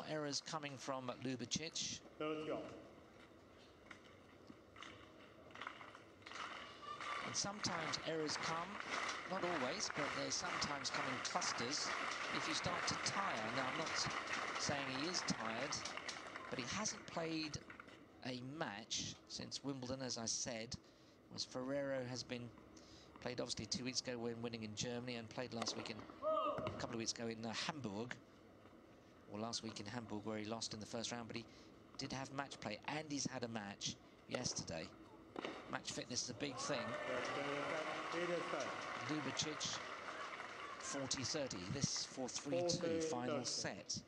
more errors coming from Ljubicic. And sometimes errors come, not always, but they sometimes come in clusters. If you start to tire, now I'm not saying he is tired, but he hasn't played a match since Wimbledon, as I said. Was Ferrero has been played obviously 2 weeks ago when winning in Germany, and played last week a couple of weeks ago in Hamburg, or last week in Hamburg where he lost in the first round, but he did have match play, and he's had a match yesterday. Match fitness is a big thing. Ljubicic 40-30, this for 3-2 final set.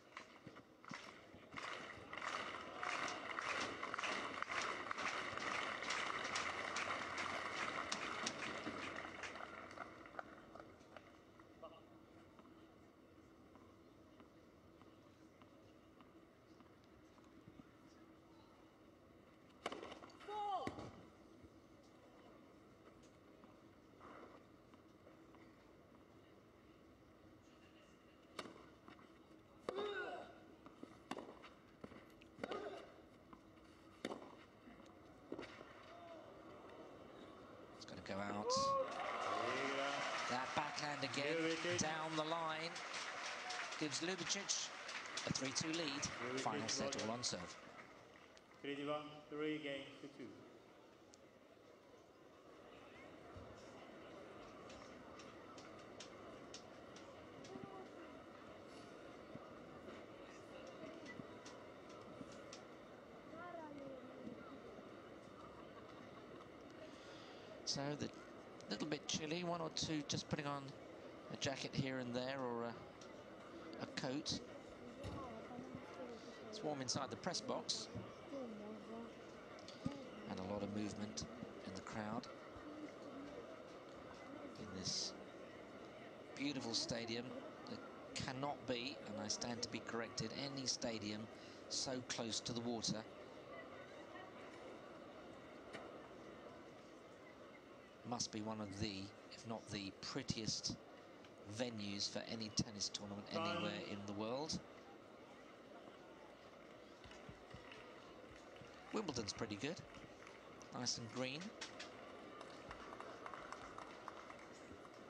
Going to go out. That backhand again, down the line. Gives Ljubicic a 3-2 lead. Final set all on serve. 3 games to 2. So the little bit chilly, 1 or 2 just putting on a jacket here and there, or a coat. It's warm inside the press box, and a lot of movement in the crowd in this beautiful stadium. There cannot be, and I stand to be corrected, any stadium so close to the water. Must be one of the, if not the prettiest venues for any tennis tournament anywhere in the world. Wimbledon's pretty good, nice and green,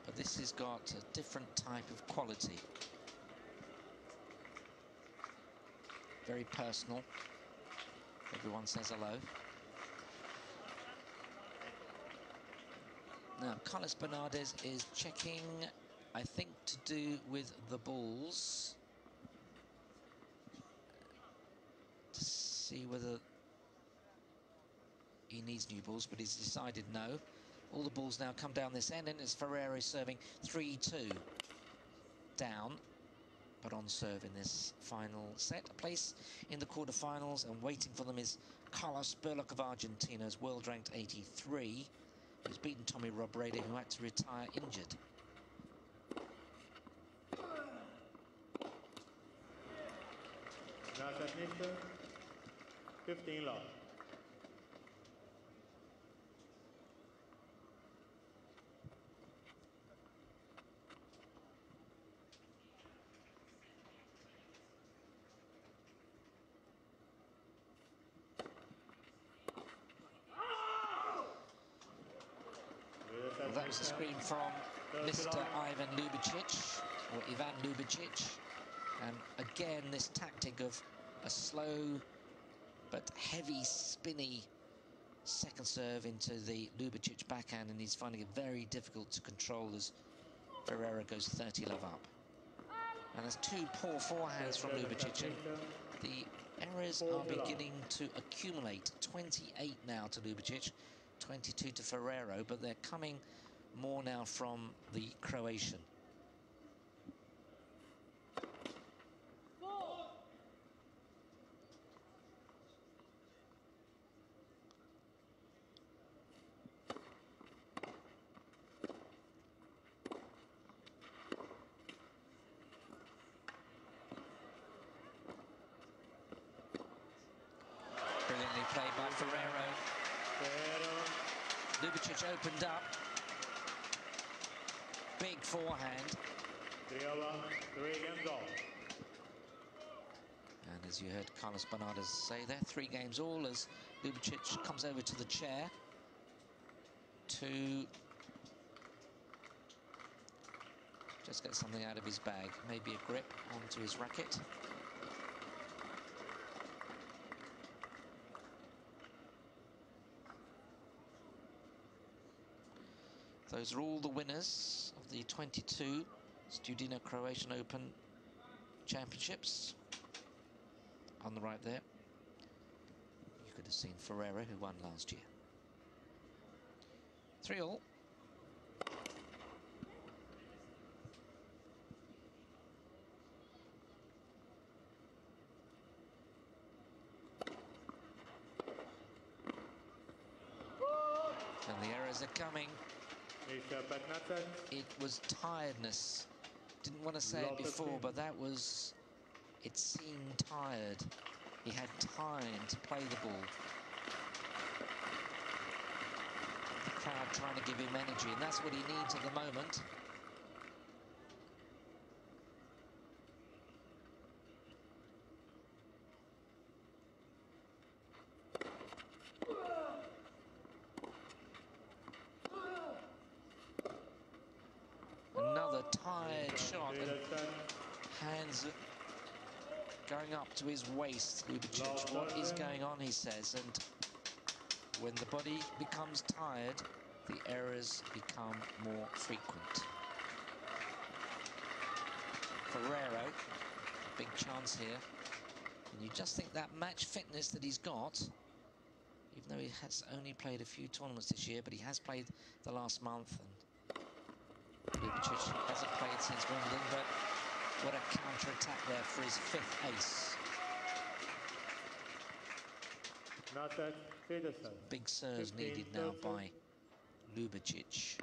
but this has got a different type of quality. Very personal. Everyone says hello. Now, Carlos Bernardes is checking, I think, to do with the balls, to see whether he needs new balls, but he's decided no. All the balls now come down this end, and it's Ferrero serving 3-2 down, but on serve in this final set. A place in the quarterfinals, and waiting for them is Carlos Berlocq of Argentina's world-ranked 83. Who's beaten Tommy Robredo, who had to retire injured. Now set 15 love. Well, that was the scream from Mr. Ivan Ljubicic, or Ivan Ljubicic. And again, this tactic of a slow but heavy, spinny second serve into the Ljubicic backhand, and he's finding it very difficult to control as Ferrero goes 30 love up. And there's 2 poor forehands from Ljubicic, and the errors are beginning to accumulate. 28 now to Ljubicic, 22 to Ferrero, but they're coming more now from the Croatian. Brilliantly played by Ferrero. Ljubicic opened up. Big forehand. 3 against all. And As you heard Carlos Bernardes say there, 3 games all, as Ljubicic comes over to the chair to just get something out of his bag, maybe a grip onto his racket. Those are all the winners of the 22 Studina Croatian Open Championships. On the right there, you could have seen Ferrero, who won last year. 3-all. And the errors are coming. It was tiredness. Didn't want to say it before, but that was... It seemed tired. He had time to play the ball. The crowd trying to give him energy, and that's what he needs at the moment. Another tired shot, and hands going up to his waist. Ljubicic, what is going on, he says, and when the body becomes tired, the errors become more frequent. Ferrero, big chance here, and you just think that match fitness that he's got, even though he has only played a few tournaments this year, but he has played the last month, and Ljubicic hasn't played since Wimbledon, but what a counter-attack there for his 5th ace. Big serves needed now by Ljubicic.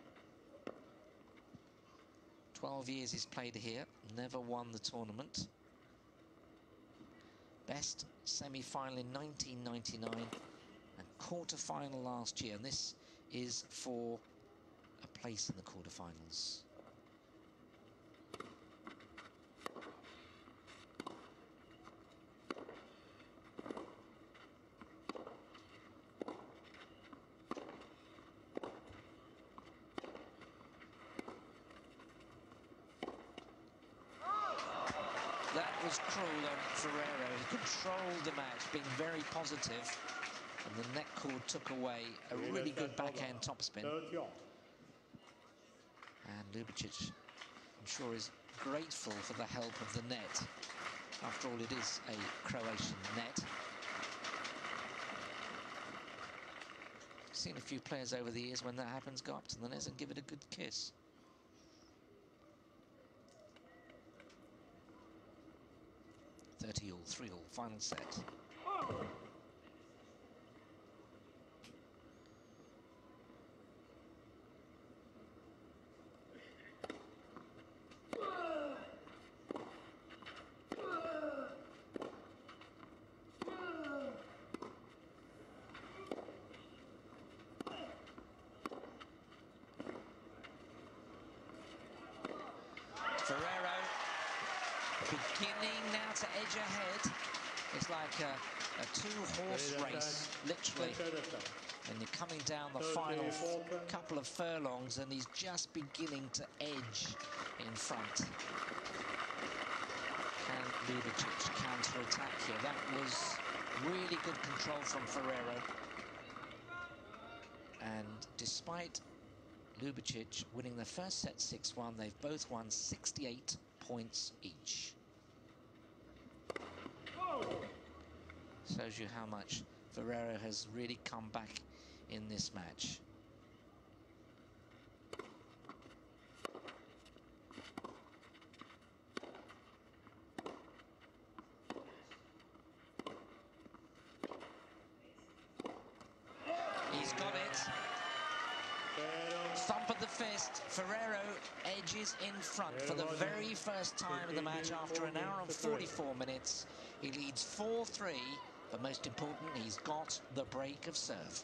12 years he's played here, never won the tournament. Best semi-final in 1999 and quarter-final last year, and this is for a place in the quarter-finals. That was cruel on Ferrero. He controlled the match, being very positive, and the net cord took away a really good backhand topspin. And Ljubicic, I'm sure, is grateful for the help of the net. After all, it is a Croatian net. I've seen a few players over the years, when that happens, go up to the net and give it a good kiss. All, 3-all, final set. Ferrero beginning now to edge ahead. It's like a 2-horse race, literally. And you're coming down the final couple of furlongs, and he's just beginning to edge in front. Can Ljubicic counter-attack here? That was really good control from Ferrero. And despite Ljubicic winning the first set 6-1, they've both won 68 points each. Shows you how much Ferrero has really come back in this match. He's got it. Thump of the fist. Ferrero edges in front for the very first time in the match after an hour and 44 minutes. He leads 4-3, but most important, he's got the break of serve.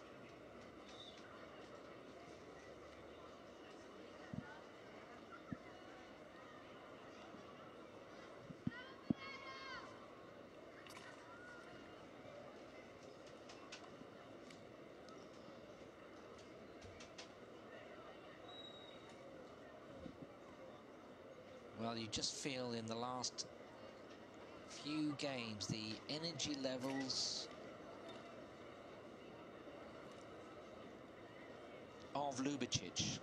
Well, you just feel in the last few games the energy levels of Ljubicic